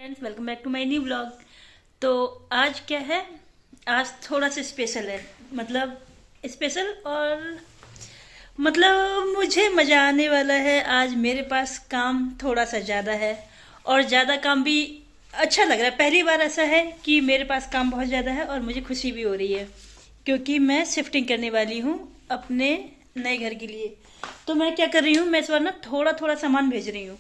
Friends, welcome back to my new blog. तो आज क्या है, आज थोड़ा सा स्पेशल है। मतलब स्पेशल और मुझे मज़ा आने वाला है। आज मेरे पास काम थोड़ा सा ज़्यादा है और ज़्यादा काम भी अच्छा लग रहा है। पहली बार ऐसा है कि मेरे पास काम बहुत ज़्यादा है और मुझे खुशी भी हो रही है क्योंकि मैं शिफ्टिंग करने वाली हूँ अपने नए घर के लिए। तो मैं क्या कर रही हूँ, मैं इस बार ना थोड़ा थोड़ा सामान भेज रही हूँ।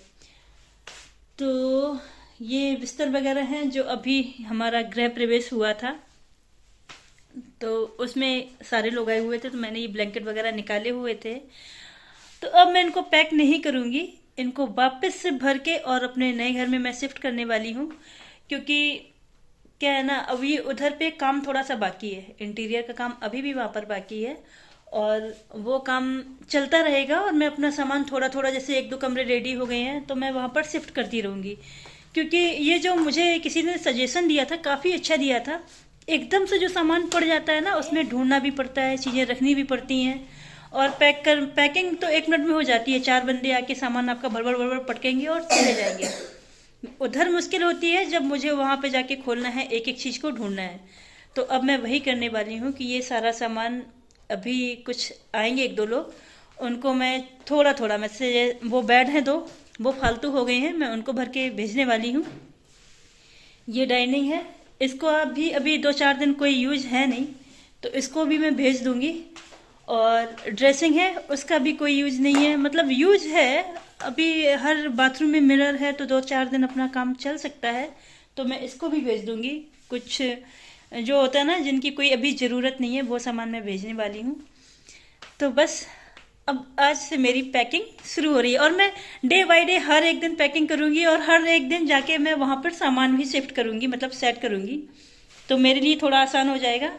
तो ये बिस्तर वगैरह हैं जो अभी हमारा गृह प्रवेश हुआ था, तो उसमें सारे लोग आए हुए थे, तो मैंने ये ब्लैंकेट वगैरह निकाले हुए थे। तो अब मैं इनको पैक नहीं करूँगी, इनको वापस से भर के और अपने नए घर में मैं शिफ्ट करने वाली हूँ। क्योंकि क्या है ना, अभी उधर पे काम थोड़ा सा बाकी है, इंटीरियर का काम अभी भी वहाँ पर बाकी है और वो काम चलता रहेगा। और मैं अपना सामान थोड़ा थोड़ा, जैसे एक दो कमरे रेडी हो गए हैं तो मैं वहाँ पर शिफ्ट करती रहूँगी। क्योंकि ये जो मुझे किसी ने सजेशन दिया था, काफ़ी अच्छा दिया था। एकदम से जो सामान पड़ जाता है ना, उसमें ढूंढना भी पड़ता है, चीज़ें रखनी भी पड़ती हैं। और पैकिंग तो 1 मिनट में हो जाती है। 4 बंदे आके सामान आपका भड़बड़ भड़बड़ पटकेंगे और चले जाएंगे। उधर मुश्किल होती है जब मुझे वहाँ पे जाके खोलना है, एक एक चीज़ को ढूंढना है। तो अब मैं वही करने वाली हूँ कि ये सारा सामान, अभी कुछ आएंगे एक दो लोग, उनको मैं थोड़ा थोड़ा, मैं से वो बेड हैं दो, वो फालतू हो गए हैं, मैं उनको भर के भेजने वाली हूँ। ये डाइनिंग है, इसको अभी अभी 2-4 दिन कोई यूज है नहीं, तो इसको भी मैं भेज दूंगी। और ड्रेसिंग है, उसका भी कोई यूज नहीं है, मतलब यूज है अभी, हर बाथरूम में मिरर है, तो 2-4 दिन अपना काम चल सकता है। तो मैं इसको भी भेज दूंगी। कुछ जो होता है ना, जिनकी कोई अभी ज़रूरत नहीं है, वो सामान मैं भेजने वाली हूँ। तो बस अब आज से मेरी पैकिंग शुरू हो रही है और मैं डे बाय डे हर एक दिन पैकिंग करूँगी और हर एक दिन जाके मैं वहाँ पर सामान भी शिफ्ट करूँगी, मतलब सेट करूँगी। तो मेरे लिए थोड़ा आसान हो जाएगा,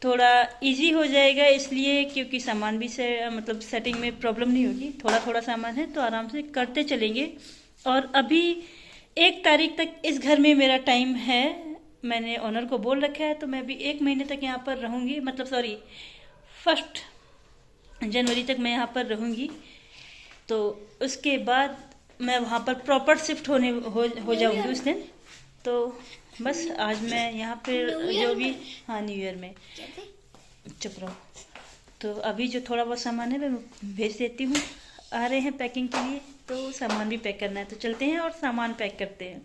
थोड़ा इजी हो जाएगा, इसलिए क्योंकि सामान भी से मतलब सेटिंग में प्रॉब्लम नहीं होगी। थोड़ा थोड़ा सामान है तो आराम से करते चलेंगे। और अभी 1 तारीख तक इस घर में मेरा टाइम है, मैंने ओनर को बोल रखा है। तो मैं भी 1 महीने तक यहाँ पर रहूँगी, मतलब सॉरी, 1 जनवरी तक मैं यहाँ पर रहूँगी। तो उसके बाद मैं वहाँ पर प्रॉपर शिफ्ट हो जाऊँगी उस दिन। तो बस आज मैं यहाँ पर जो भी, हाँ, न्यू ईयर में, चुप रहो। तो अभी जो थोड़ा बहुत सामान है मैं भेज देती हूँ। आ रहे हैं पैकिंग के लिए, तो सामान भी पैक करना है, तो चलते हैं और सामान पैक करते हैं।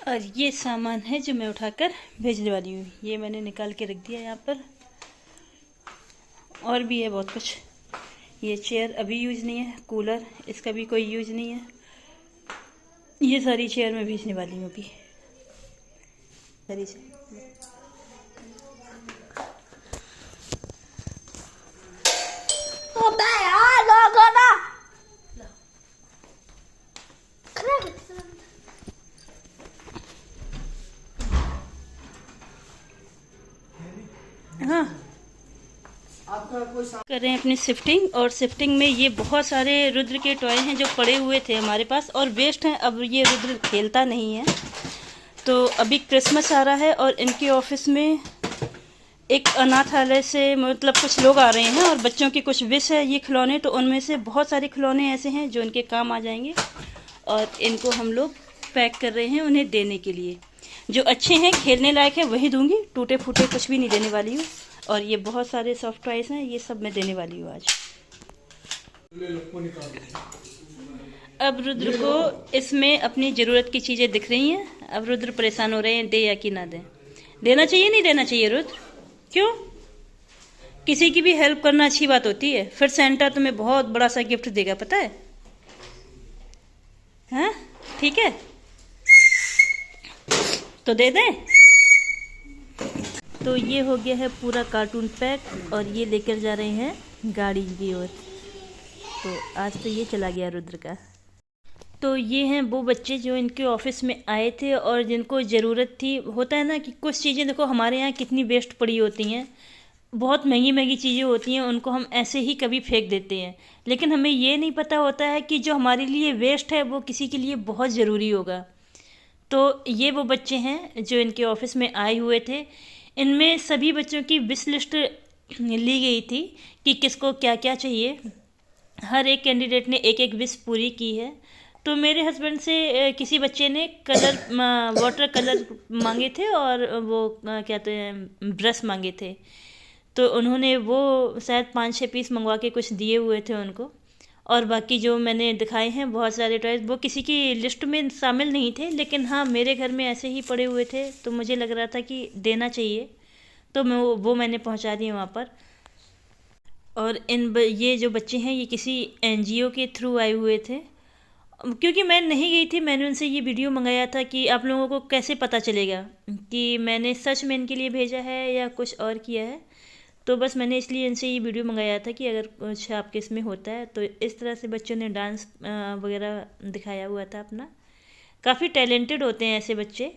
और ये सामान है जो मैं उठाकर भेजने वाली हूँ, ये मैंने निकाल के रख दिया यहाँ पर। और भी है बहुत कुछ। ये चेयर अभी यूज़ नहीं है, कूलर, इसका भी कोई यूज़ नहीं है। ये सारी चेयर मैं भेजने वाली हूँ अभी, सारी से। हाँ, कर रहे हैं अपनी शिफ्टिंग। और शिफ्टिंग में ये बहुत सारे रुद्र के टॉय हैं जो पड़े हुए थे हमारे पास और वेस्ट हैं। अब ये रुद्र खेलता नहीं है। तो अभी क्रिसमस आ रहा है और इनके ऑफिस में एक अनाथालय से मतलब कुछ लोग आ रहे हैं और बच्चों की कुछ विश है ये खिलौने, तो उनमें से बहुत सारे खिलौने ऐसे हैं जो इनके काम आ जाएंगे और इनको हम लोग पैक कर रहे हैं उन्हें देने के लिए। जो अच्छे हैं, खेलने लायक है, वही दूंगी, टूटे फूटे कुछ भी नहीं देने वाली हूँ। और ये बहुत सारे सॉफ्ट टॉयज हैं, ये सब मैं देने वाली हूँ आज। अब रुद्र को इसमें अपनी ज़रूरत की चीज़ें दिख रही हैं। अब रुद्र परेशान हो रहे हैं, दे या कि ना दें, देना चाहिए नहीं देना चाहिए रुद्र? क्यों? किसी की भी हेल्प करना अच्छी बात होती है। फिर सेंटा तुम्हें बहुत बड़ा सा गिफ्ट देगा, पता है? हाँ, ठीक है, तो दे दें। तो ये हो गया है पूरा कार्टून पैक और ये लेकर जा रहे हैं गाड़ी की ओर। तो आज तो ये चला गया रुद्र का। तो ये हैं वो बच्चे जो इनके ऑफिस में आए थे और जिनको ज़रूरत थी। होता है ना कि कुछ चीज़ें, देखो हमारे यहाँ कितनी वेस्ट पड़ी होती हैं, बहुत महंगी महंगी चीज़ें होती हैं, उनको हम ऐसे ही कभी फेंक देते हैं। लेकिन हमें ये नहीं पता होता है कि जो हमारे लिए वेस्ट है वो किसी के लिए बहुत ज़रूरी होगा। तो ये वो बच्चे हैं जो इनके ऑफिस में आए हुए थे। इनमें सभी बच्चों की विश लिस्ट ली गई थी कि किसको क्या क्या चाहिए। हर एक कैंडिडेट ने एक एक विश पूरी की है। तो मेरे हस्बैंड से किसी बच्चे ने कलर वाटर कलर मांगे थे और वो क्या कहते हैं ब्रश मांगे थे। तो उन्होंने वो शायद 5-6 पीस मंगवा के कुछ दिए हुए थे उनको। और बाकी जो मैंने दिखाए हैं बहुत सारे टॉयज़, वो किसी की लिस्ट में शामिल नहीं थे, लेकिन हाँ मेरे घर में ऐसे ही पड़े हुए थे तो मुझे लग रहा था कि देना चाहिए, तो मैं वो मैंने पहुंचा दिए वहाँ पर। और ये जो बच्चे हैं ये किसी एनजीओ के थ्रू आए हुए थे, क्योंकि मैं नहीं गई थी। मैंने उनसे ये वीडियो मंगाया था कि आप लोगों को कैसे पता चलेगा कि मैंने सच में इनके लिए भेजा है या कुछ और किया है। तो बस मैंने इसलिए इनसे ये वीडियो मंगाया था कि अगर कुछ आपके इसमें होता है तो। इस तरह से बच्चों ने डांस वगैरह दिखाया हुआ था अपना। काफ़ी टैलेंटेड होते हैं ऐसे बच्चे।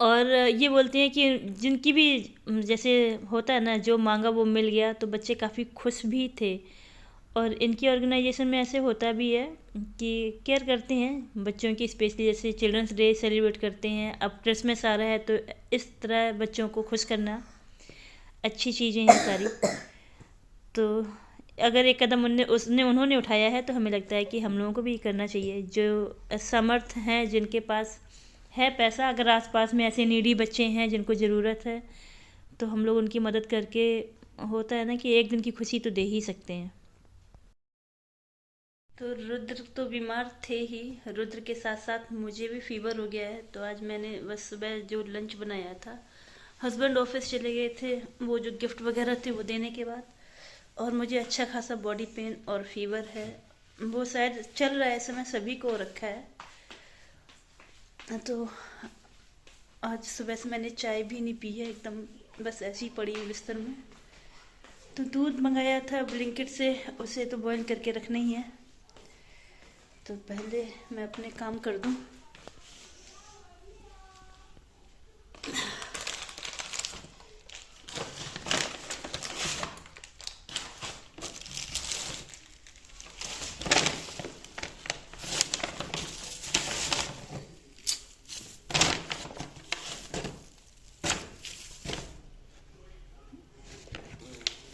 और ये बोलते हैं कि जिनकी भी जैसे होता है ना, जो मांगा वो मिल गया, तो बच्चे काफ़ी खुश भी थे। और इनकी ऑर्गेनाइजेशन में ऐसे होता भी है कि केयर करते हैं बच्चों की, स्पेशली जैसे चिल्ड्रंस डे सेलिब्रेट करते हैं। अब क्रिसमस आ रहा है तो इस तरह बच्चों को खुश करना अच्छी चीज़ें हैं सारी। तो अगर एक कदम उन्होंने उठाया है तो हमें लगता है कि हम लोगों को भी करना चाहिए। जो समर्थ हैं, जिनके पास है पैसा, अगर आसपास में ऐसे नीडी बच्चे हैं जिनको ज़रूरत है, तो हम लोग उनकी मदद करके, होता है ना कि एक दिन की खुशी तो दे ही सकते हैं। तो रुद्र तो बीमार थे ही, रुद्र के साथ साथ मुझे भी फीवर हो गया है। तो आज मैंने बस सुबह जो लंच बनाया था, हस्बैंड ऑफिस चले गए थे वो जो गिफ्ट वगैरह थे वो देने के बाद, और मुझे अच्छा खासा बॉडी पेन और फीवर है। वो शायद चल रहा है, इस समय सभी को रखा है। तो आज सुबह से मैंने चाय भी नहीं पी है, एकदम बस ऐसी ही पड़ी है बिस्तर में। तो दूध मंगाया था ब्लिंकिट से, उसे तो बॉईल करके रखना ही है। तो पहले मैं अपने काम कर दूं।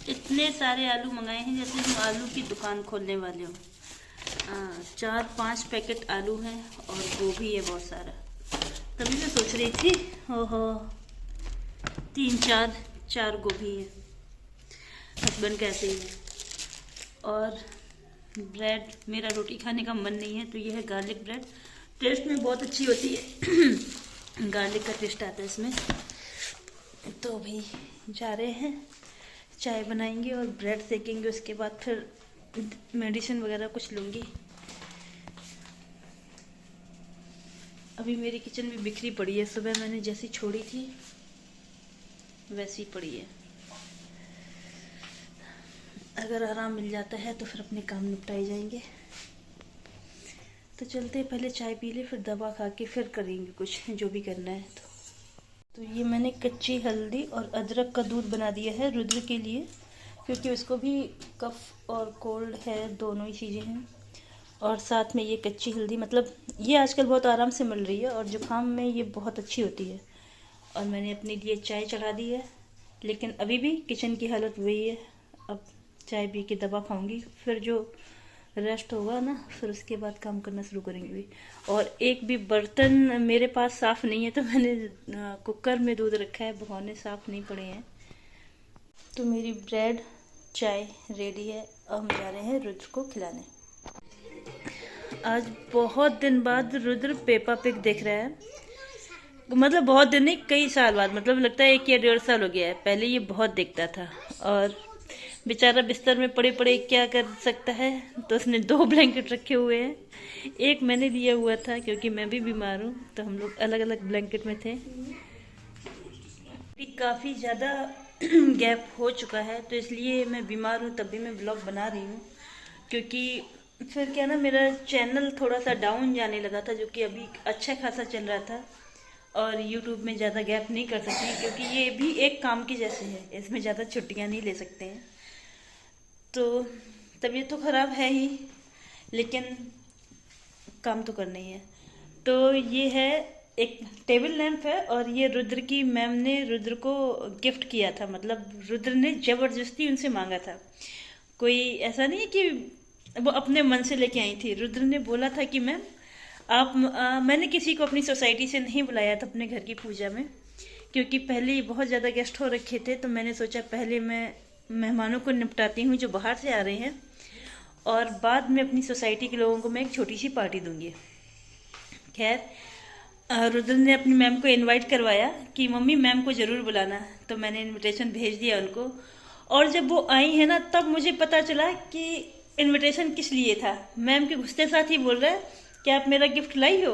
इतने सारे आलू मंगाए हैं जैसे हम आलू की दुकान खोलने वाले हो। 4-5 पैकेट आलू हैं और गोभी है बहुत सारा। तभी मैं सोच रही थी, ओहो 3-4 गोभी है। हस्बैंड कैसे ही है। और ब्रेड, मेरा रोटी खाने का मन नहीं है तो ये है गार्लिक ब्रेड। टेस्ट में बहुत अच्छी होती है, गार्लिक का टेस्ट आता है इसमें। तो भाई जा रहे हैं, चाय बनाएंगे और ब्रेड सेकेंगे, उसके बाद फिर मेडिसिन वगैरह कुछ लूँगी। अभी मेरी किचन भी बिखरी पड़ी है, सुबह मैंने जैसी छोड़ी थी वैसी पड़ी है। अगर आराम मिल जाता है तो फिर अपने काम निपटाए जाएंगे। तो चलते हैं, पहले चाय पी ले, फिर दवा खा के फिर करेंगे कुछ जो भी करना है। तो ये मैंने कच्ची हल्दी और अदरक का दूध बना दिया है रुद्र के लिए, क्योंकि उसको भी कफ और कोल्ड है, दोनों ही चीज़ें हैं। और साथ में ये कच्ची हल्दी, मतलब ये आजकल बहुत आराम से मिल रही है और जुकाम में ये बहुत अच्छी होती है। और मैंने अपने लिए चाय चढ़ा दी है, लेकिन अभी भी किचन की हालत वही है। अब चाय पी के दवा खाऊंगी, फिर जो रेस्ट होगा ना, फिर उसके बाद काम करना शुरू करेंगे। और एक भी बर्तन मेरे पास साफ़ नहीं है, तो मैंने कुकर में दूध रखा है, भगोने साफ़ नहीं पड़े हैं। तो मेरी ब्रेड चाय रेडी है, अब हम जा रहे हैं रुद्र को खिलाने। आज बहुत दिन बाद रुद्र पेपा पिग देख रहा है। मतलब बहुत दिन नहीं, कई साल बाद, मतलब लगता है 1 या 1.5 साल हो गया है। पहले ये बहुत देखता था और बेचारा बिस्तर में पड़े पड़े क्या कर सकता है, तो उसने 2 ब्लैंकेट रखे हुए हैं। एक मैंने दिया हुआ था क्योंकि मैं भी बीमार हूँ, तो हम लोग अलग अलग ब्लैंकेट में थे। काफ़ी ज़्यादा गैप हो चुका है, तो इसलिए मैं बीमार हूँ तब भी मैं ब्लॉग बना रही हूँ। क्योंकि फिर क्या ना, मेरा चैनल थोड़ा सा डाउन जाने लगा था, जो कि अभी अच्छा खासा चल रहा था। और यूट्यूब में ज़्यादा गैप नहीं कर सकती, क्योंकि ये भी एक काम की जैसे है, इसमें ज़्यादा छुट्टियाँ नहीं ले सकते हैं। तो तबीयत तो ख़राब है ही, लेकिन काम तो करना ही है। तो ये है एक टेबल लैंप है, और ये रुद्र की मैम ने रुद्र को गिफ्ट किया था। मतलब रुद्र ने ज़बरदस्ती उनसे मांगा था। कोई ऐसा नहीं है कि वो अपने मन से लेके आई थी। रुद्र ने बोला था कि मैम आप मैंने किसी को अपनी सोसाइटी से नहीं बुलाया था अपने घर की पूजा में, क्योंकि पहले ही बहुत ज़्यादा गेस्ट हो रखे थे, तो मैंने सोचा पहले मैं मेहमानों को निपटाती हूँ जो बाहर से आ रहे हैं, और बाद में अपनी सोसाइटी के लोगों को मैं एक छोटी सी पार्टी दूंगी। खैर रुद्र ने अपनी मैम को इनवाइट करवाया कि मम्मी मैम को ज़रूर बुलाना, तो मैंने इनविटेशन भेज दिया उनको। और जब वो आई है ना, तब मुझे पता चला कि इनविटेशन किस लिए था। मैम के घुसते साथ ही बोल रहा है कि आप मेरा गिफ्ट लाई हो,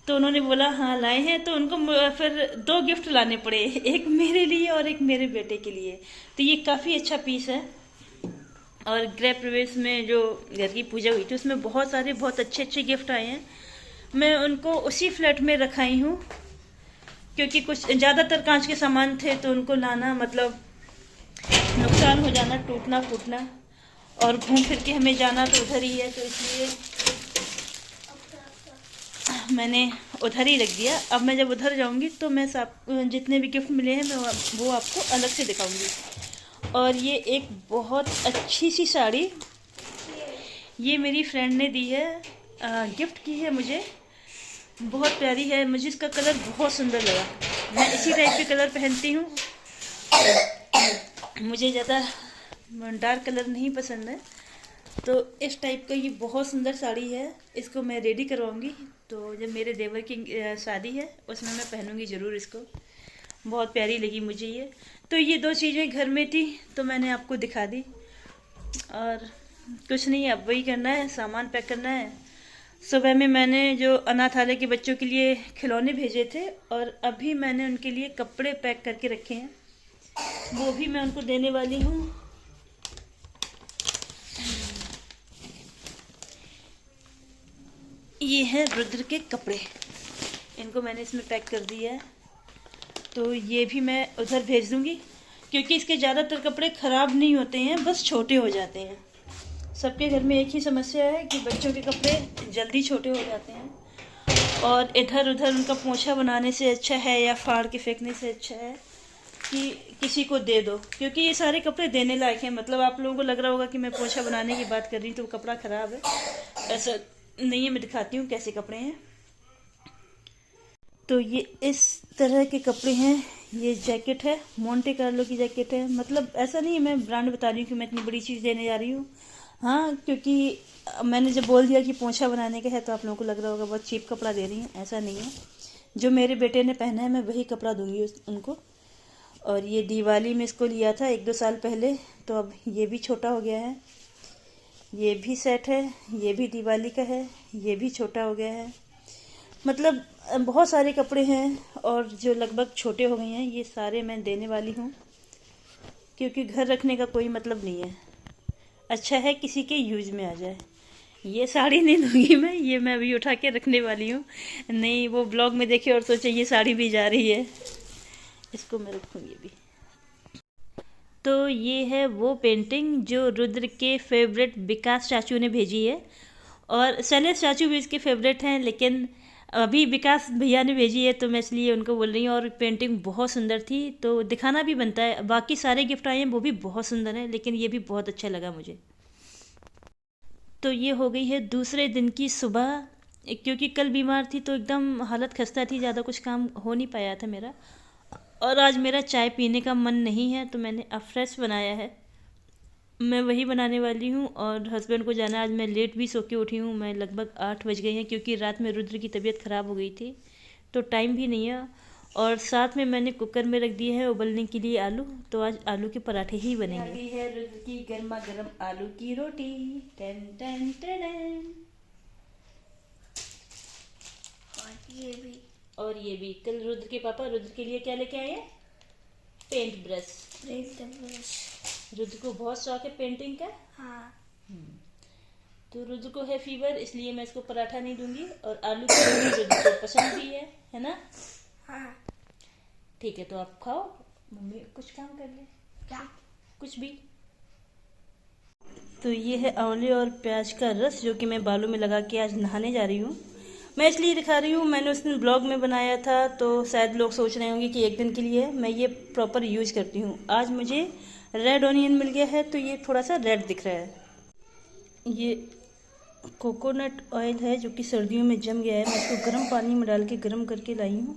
तो उन्होंने बोला हाँ लाए हैं, तो उनको फिर 2 गिफ्ट लाने पड़े, एक मेरे लिए और एक मेरे बेटे के लिए। तो ये काफ़ी अच्छा पीस है। और गृह प्रवेश में जो घर की पूजा हुई थी उसमें बहुत सारे बहुत अच्छे अच्छे गिफ्ट आए हैं। मैं उनको उसी फ्लैट में रखाई हूँ, क्योंकि कुछ ज़्यादातर कांच के सामान थे, तो उनको लाना मतलब नुकसान हो जाना, टूटना फूटना, और घूम फिर के हमें जाना तो उधर ही है, तो इसलिए मैंने उधर ही रख दिया। अब मैं जब उधर जाऊंगी तो मैं जितने भी गिफ्ट मिले हैं मैं वो आपको अलग से दिखाऊंगी। और ये एक बहुत अच्छी सी साड़ी, ये मेरी फ्रेंड ने दी है, गिफ्ट की है मुझे, बहुत प्यारी है। मुझे इसका कलर बहुत सुंदर लगा, मैं इसी टाइप के कलर पहनती हूँ, मुझे ज़्यादा डार्क कलर नहीं पसंद है। तो इस टाइप का ये बहुत सुंदर साड़ी है, इसको मैं रेडी करवाऊंगी, तो जब मेरे देवर की शादी है उसमें मैं पहनूंगी ज़रूर इसको। बहुत प्यारी लगी मुझे ये। तो ये 2 चीज़ें घर में थी तो मैंने आपको दिखा दी, और कुछ नहीं, अब वही करना है, सामान पैक करना है। सुबह में मैंने जो अनाथालय के बच्चों के लिए खिलौने भेजे थे, और अभी मैंने उनके लिए कपड़े पैक करके रखे हैं, वो भी मैं उनको देने वाली हूँ। ये है रुद्र के कपड़े, इनको मैंने इसमें पैक कर दिया है, तो ये भी मैं उधर भेज दूंगी, क्योंकि इसके ज़्यादातर कपड़े ख़राब नहीं होते हैं, बस छोटे हो जाते हैं। सबके घर में एक ही समस्या है कि बच्चों के कपड़े जल्दी छोटे हो जाते हैं, और इधर उधर उनका पोंछा बनाने से अच्छा है या फाड़ के फेंकने से अच्छा है कि किसी को दे दो, क्योंकि ये सारे कपड़े देने लायक हैं। मतलब आप लोगों को लग रहा होगा कि मैं पोंछा बनाने की बात कर रही हूँ तो कपड़ा ख़राब है, ऐसा नहीं है। मैं दिखाती हूँ कैसे कपड़े हैं। तो ये इस तरह के कपड़े हैं, ये जैकेट है, मोंटे कार्लो की जैकेट है। मतलब ऐसा नहीं है मैं ब्रांड बता रही हूँ कि मैं इतनी बड़ी चीज़ देने जा रही हूँ, हाँ, क्योंकि मैंने जब बोल दिया कि पोंछा बनाने का है तो आप लोगों को लग रहा होगा बहुत चीप कपड़ा दे रही हैं, ऐसा नहीं है। जो मेरे बेटे ने पहना है मैं वही कपड़ा दूंगी उनको। और ये दिवाली में इसको लिया था 1-2 साल पहले, तो अब ये भी छोटा हो गया है। ये भी सेट है, ये भी दिवाली का है, ये भी छोटा हो गया है। मतलब बहुत सारे कपड़े हैं, और जो लगभग छोटे हो गए हैं ये सारे मैं देने वाली हूँ, क्योंकि घर रखने का कोई मतलब नहीं है, अच्छा है किसी के यूज में आ जाए। ये साड़ी नहीं दूंगी मैं, ये मैं अभी उठा के रखने वाली हूँ, नहीं वो ब्लॉग में देखे और सोचे ये साड़ी भी जा रही है, इसको मैं रखूँगी अभी। तो ये है वो पेंटिंग जो रुद्र के फेवरेट विकास चाचू ने भेजी है, और शैलेश चाचू भी इसके फेवरेट हैं, लेकिन अभी विकास भैया ने भेजी है तो मैं इसलिए उनको बोल रही हूँ। और पेंटिंग बहुत सुंदर थी तो दिखाना भी बनता है। बाकी सारे गिफ्ट आए हैं वो भी बहुत सुंदर हैं, लेकिन ये भी बहुत अच्छा लगा मुझे। तो ये हो गई है दूसरे दिन की सुबह, क्योंकि कल बीमार थी तो एकदम हालत खस्ता थी, ज़्यादा कुछ काम हो नहीं पाया था मेरा। और आज मेरा चाय पीने का मन नहीं है तो मैंने अब फ्रेश बनाया है, मैं वही बनाने वाली हूँ। और हस्बैंड को जाना, आज मैं लेट भी सो के उठी हूँ, मैं लगभग 8 बज गई हैं, क्योंकि रात में रुद्र की तबीयत ख़राब हो गई थी तो टाइम भी नहीं है। और साथ में मैंने कुकर में रख दिए है उबलने के लिए आलू, तो आज आलू के पराठे ही बनेंगे। अभी है रुद्र की गर्मा गर्म आलू की रोटी, टेन टेन टेन। और ये भी कल रुद्र के पापा रुद्र के लिए क्या लेके आए हैं, पेंट ब्रश। रुद्र को बहुत शौक है पेंटिंग का। हाँ। तो रुद्र को है फीवर, इसलिए मैं इसको पराठा नहीं दूंगी, और आलू की रोटी रुद्र को पसंद भी है ना। हाँ। ठीक है, तो आप खाओ, मम्मी कुछ काम कर ले। क्या? कुछ भी। तो ये है आंवले और प्याज का रस, जो कि मैं बालों में लगा के आज नहाने जा रही हूँ। मैं इसलिए दिखा रही हूँ, मैंने उस दिन ब्लॉग में बनाया था तो शायद लोग सोच रहे होंगे कि 1 दिन के लिए, मैं ये प्रॉपर यूज करती हूँ। आज मुझे रेड ऑनियन मिल गया है तो ये थोड़ा सा रेड दिख रहा है। ये कोकोनट ऑयल है जो कि सर्दियों में जम गया है। मैं इसको गर्म पानी में डाल के गर्म करके लाई हूँ,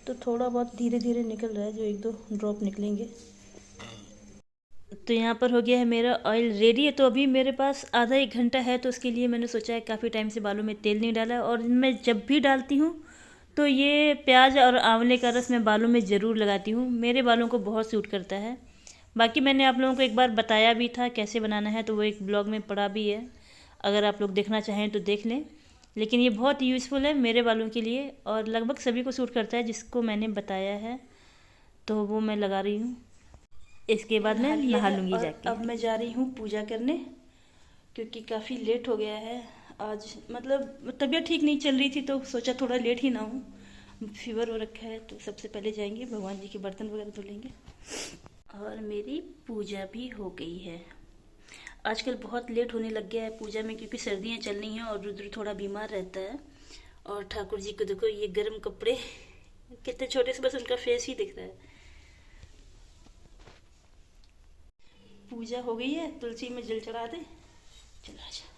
तो थोड़ा बहुत धीरे धीरे निकल रहा है, जो 1-2 ड्रॉप निकलेंगे। तो यहाँ पर हो गया है मेरा ऑयल रेडी है। तो अभी मेरे पास आधा 1 घंटा है, तो उसके लिए मैंने सोचा है, काफ़ी टाइम से बालों में तेल नहीं डाला है, और मैं जब भी डालती हूँ तो ये प्याज और आंवले का रस मैं बालों में ज़रूर लगाती हूँ। मेरे बालों को बहुत सूट करता है। बाकी मैंने आप लोगों को एक बार बताया भी था कैसे बनाना है, तो वो एक ब्लॉग में पड़ा भी है, अगर आप लोग देखना चाहें तो देख लें। लेकिन ये बहुत यूज़फुल है मेरे बालों के लिए, और लगभग सभी को सूट करता है जिसको मैंने बताया है, तो वो मैं लगा रही हूँ। इसके बाद मैं नहा लूँगी जाके। अब मैं जा रही हूँ पूजा करने, क्योंकि काफ़ी लेट हो गया है आज। मतलब तबीयत ठीक नहीं चल रही थी, तो सोचा थोड़ा लेट ही ना हो। फीवर हो रखा है, तो सबसे पहले जाएंगे भगवान जी के बर्तन वगैरह धो लेंगे। और मेरी पूजा भी हो गई है। आजकल बहुत लेट होने लग गया है पूजा में, क्योंकि सर्दियाँ चल रही हैं और रुद्र थोड़ा बीमार रहता है। और ठाकुर जी को देखो, ये गर्म कपड़े कितने छोटे से, बस उनका फेस ही दिख रहा है। पूजा हो गई है, तुलसी में जल चढ़ा दे। चलो आजा।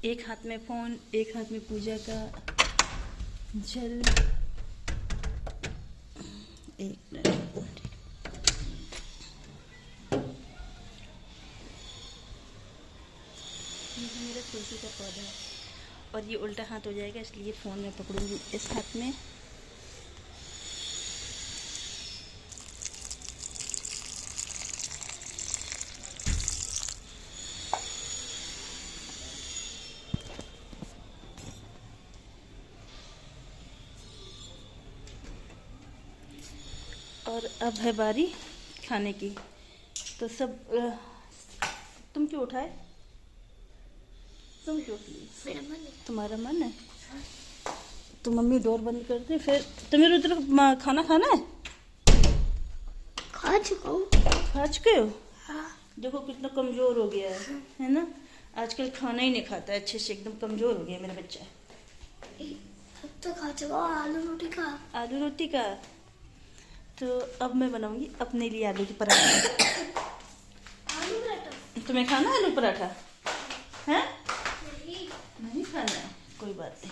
एक हाथ में फोन, एक हाथ में पूजा का जल। एक मिनट, मेरा तुलसी का पौधा है, और ये उल्टा हाथ हो जाएगा, इसलिए फ़ोन में पकड़ूंगी इस हाथ में। और अब है बारी खाने की। तो सब तुम क्यों उठाए? तुम क्यों उठी? मेरा मन है। तुम्हारा मन है? तो मम्मी डोर बंद कर दे। फिर तुम्हें रुद्र खाना खाना है? खा चुका हूँ। खा चुके हो? हाँ। देखो कितना कमज़ोर हो गया है ना। आजकल खाना ही नहीं खाता है अच्छे से, एकदम कमज़ोर हो गया मेरा बच्चा। अब तो खा चुका हूँ आलू रोटी का। आलू रोटी का? तो अब मैं बनाऊंगी अपने लिए आलू की पराठा। आलू पराठा? तुम्हें खाना आलू पराठा है? नहीं खाना है, कोई बात नहीं,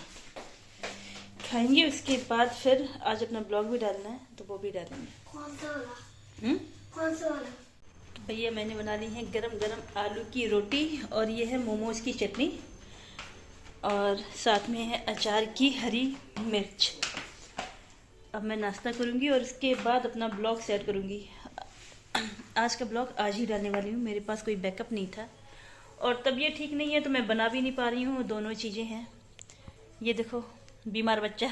खाएंगे। उसके बाद फिर आज अपना ब्लॉग भी डालना है, तो वो भी डालेंगे। कौन सा वाला? कौन सा वाला? तो भैया मैंने बना ली है गरम गरम आलू की रोटी, और ये है मोमोज की चटनी, और साथ में है अचार की हरी मिर्च। अब मैं नाश्ता करूँगी और उसके बाद अपना ब्लॉग सेट करूँगी। आज का ब्लॉग आज ही डालने वाली हूँ, मेरे पास कोई बैकअप नहीं था, और तबीयत ठीक नहीं है, तो मैं बना भी नहीं पा रही हूँ। दोनों चीज़ें हैं। ये देखो बीमार बच्चा।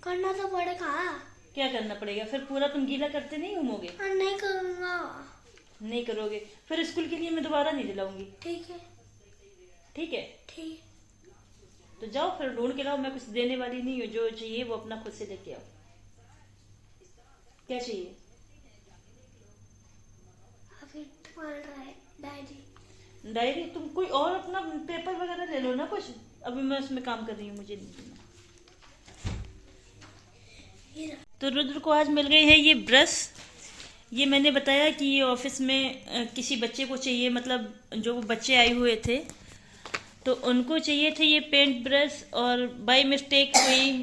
करना तो पड़ेगा। क्या करना पड़ेगा? फिर पूरा तुम गीला करते नहीं घूमोगे? नहीं करूँगा। नहीं करोगे? फिर स्कूल के लिए मैं दोबारा नहीं दिलाऊंगी। ठीक है। ठीक है? ठीक। तो जाओ फिर ढूंढ के लाओ, मैं कुछ देने वाली नहीं हूँ। जो चाहिए वो अपना खुद से लेके आओ। क्या चाहिए? अभी तुम्हारा डायरी। डायरी? तुम कोई और अपना पेपर वगैरह ले लो ना कुछ। अभी मैं उसमें काम कर रही हूँ, मुझे नहीं देना। तो रुद्र को आज मिल गई है ये ब्रश। ये मैंने बताया कि ये ऑफिस में किसी बच्चे को चाहिए, मतलब जो बच्चे आए हुए थे तो उनको चाहिए थे ये पेंट ब्रश, और बाय मिस्टेक कोई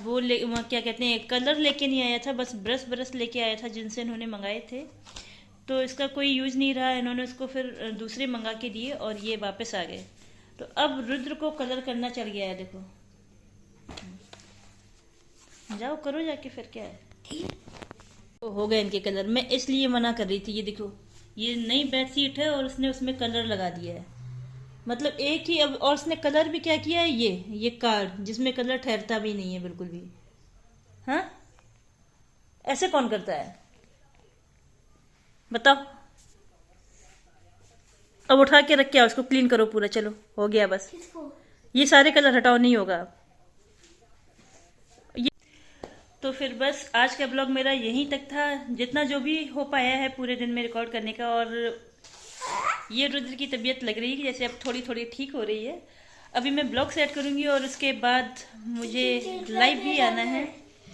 वो क्या कहते हैं, कलर लेके नहीं आया था, बस ब्रश लेके आया था जिनसे इन्होंने मंगाए थे। तो इसका कोई यूज़ नहीं रहा, इन्होंने उसको फिर दूसरे मंगा के दिए और ये वापस आ गए। तो अब रुद्र को कलर करना चल गया है, देखो। जाओ करो जाके, फिर क्या है। तो हो गए इनके कलर। मैं इसलिए मना कर रही थी। ये देखो, ये नई बेडशीट है और उसने उसमें कलर लगा दिया है, मतलब एक ही। अब और उसने कलर भी क्या किया है, ये कार्ड जिसमें कलर ठहरता भी नहीं है बिल्कुल भी। हाँ, ऐसे कौन करता है बताओ? अब उठा के रख के आओ, उसको क्लीन करो पूरा। चलो हो गया बस। किसको? ये सारे कलर हटाओ, नहीं होगा अब। तो फिर बस आज का ब्लॉग मेरा यहीं तक था, जितना जो भी हो पाया है पूरे दिन में रिकॉर्ड करने का। और ये रुद्र की तबीयत लग रही है कि जैसे अब थोड़ी थोड़ी ठीक हो रही है। अभी मैं ब्लॉग सेट करूंगी और उसके बाद मुझे लाइव भी आना है,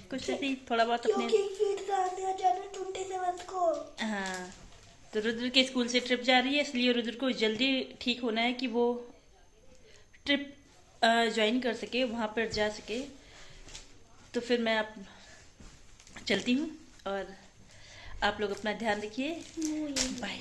कुछ ऐसे ही थोड़ा बहुत अपने। रात को। हाँ, तो रुद्र के स्कूल से ट्रिप जा रही है, इसलिए रुद्र को जल्दी ठीक होना है कि वो ट्रिप ज्वाइन कर सके, वहाँ पर जा सके। तो फिर मैं अब चलती हूँ और आप लोग अपना ध्यान रखिए। बाय।